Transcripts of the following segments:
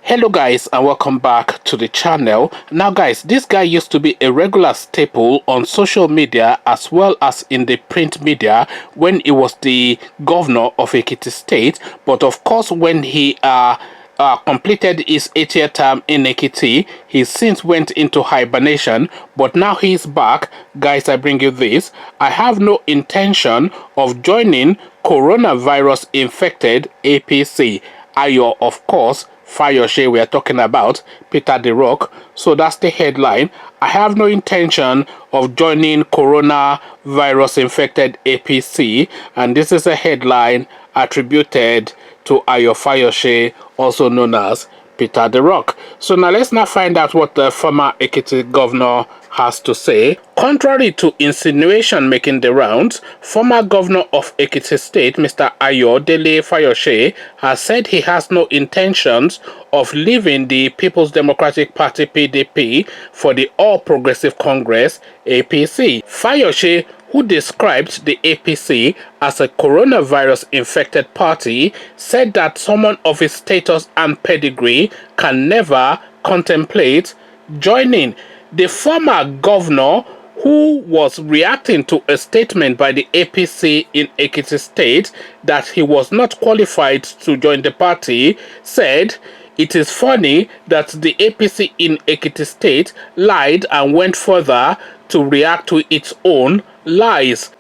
Hello guys and welcome back to the channel. Now guys, this guy used to be a regular staple on social media as well as in the print media when he was the governor of Ekiti State, but of course when he completed his 8-year term in Ekiti, he since went into hibernation, but now he's back. Guys, I bring you this. I have no intention of joining coronavirus infected APC. Ayo, of course, Fayose we are talking about, Peter the Rock. So that's the headline. I have no intention of joining coronavirus infected APC, and this is a headline attributed to Ayo Fayose, also known as Peter the Rock. So now let's find out what the former Ekiti governor has to say. Contrary to insinuation making the rounds, former governor of Ekiti State, Mr. Ayodele Fayose, has said he has no intentions of leaving the People's Democratic Party PDP for the All Progressive Congress APC. Fayose, who described the APC as a coronavirus-infected party, said that someone of his status and pedigree can never contemplate joining. The former governor, who was reacting to a statement by the APC in Ekiti State that he was not qualified to join the party, said, "It is funny that the APC in Ekiti State lied and went further to react to its own lies."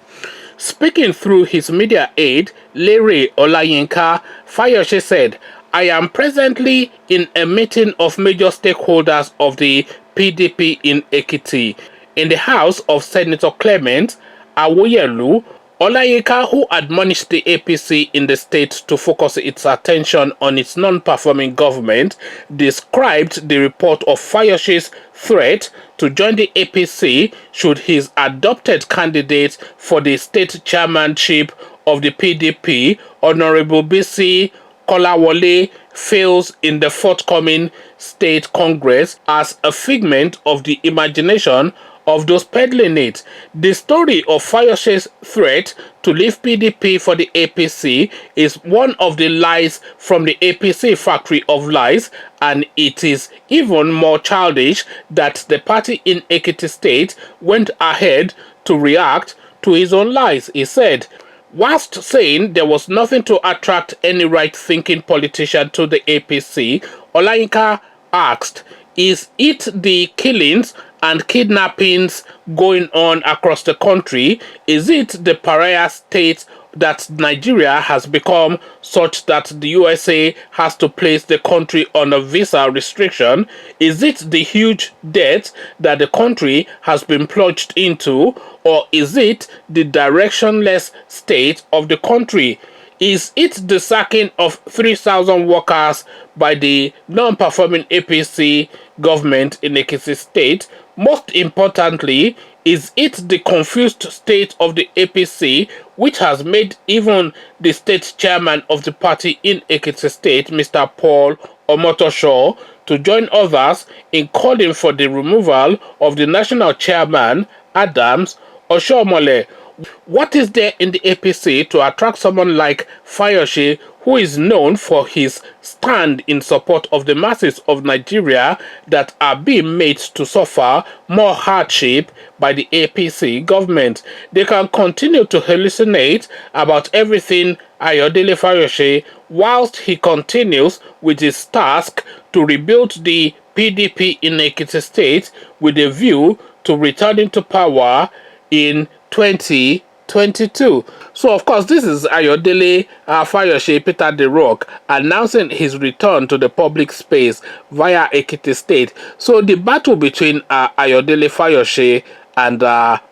Speaking through his media aide, Larry Olayinka, Fayose said, "I am presently in a meeting of major stakeholders of the PDP in Ekiti. In the house of Senator Clement Awoyelu, Olayinka, who admonished the APC in the state to focus its attention on its non-performing government, described the report of Fayose's threat to join the APC should his adopted candidate for the state chairmanship of the PDP, Honorable Bisi Kolawole, fails in the forthcoming state congress as a figment of the imagination of those peddling it." The story of Fayose's threat to leave PDP for the APC is one of the lies from the APC factory of lies, and it is even more childish that the party in Ekiti State went ahead to react to his own lies, he said. Whilst saying there was nothing to attract any right-thinking politician to the APC, Olayinka asked, "Is it the killings and kidnappings going on across the country? Is it the pariah state that Nigeria has become such that the USA has to place the country on a visa restriction? Is it the huge debt that the country has been plunged into? Or is it the directionless state of the country? Is it the sacking of 3,000 workers by the non-performing APC government in Ekiti State? Most importantly, is it the confused state of the APC which has made even the state chairman of the party in Ekiti State, Mr. Paul Omotosho, to join others in calling for the removal of the national chairman, Adams Oshiomhole? What is there in the APC to attract someone like Fayose, who is known for his stand in support of the masses of Nigeria that are being made to suffer more hardship by the APC government? They can continue to hallucinate about everything Ayodele Fayose whilst he continues with his task to rebuild the PDP in Ekiti State with a view to returning to power in 2022. So of course this is Ayodele Fayose, Peter the Rock, announcing his return to the public space via Ekiti State. So the battle between Ayodele Fayose and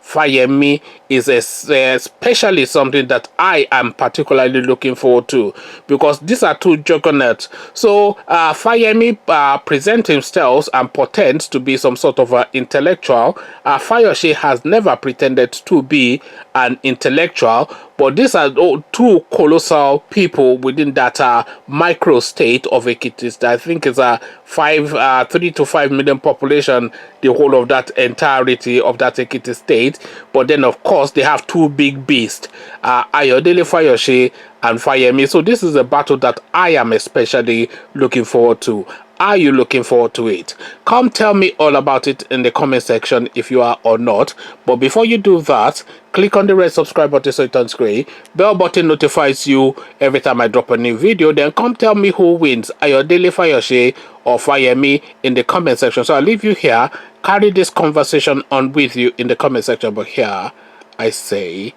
Fayemi is especially something that I am particularly looking forward to, because these are two juggernauts. So Fayemi presents himself and pretends to be some sort of intellectual. Fayose has never pretended to be an intellectual, but these are two colossal people within that micro state of Ekiti. I think it's a 3 to 5 million population, the whole of that entirety of that Ekiti State. But then of course they have two big beasts, Ayodele Fayose and Fayemi. So this is a battle that I am especially looking forward to. Are you looking forward to it? Come tell me all about it in the comment section if you are or not. But before you do that, click on the red subscribe button so it turns grey. Bell button notifies you every time I drop a new video. Then come tell me who wins, Ayodele Fayose or Fayemi, in the comment section. So I'll leave you here. Carry this conversation on with you in the comment section. But here I say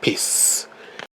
peace.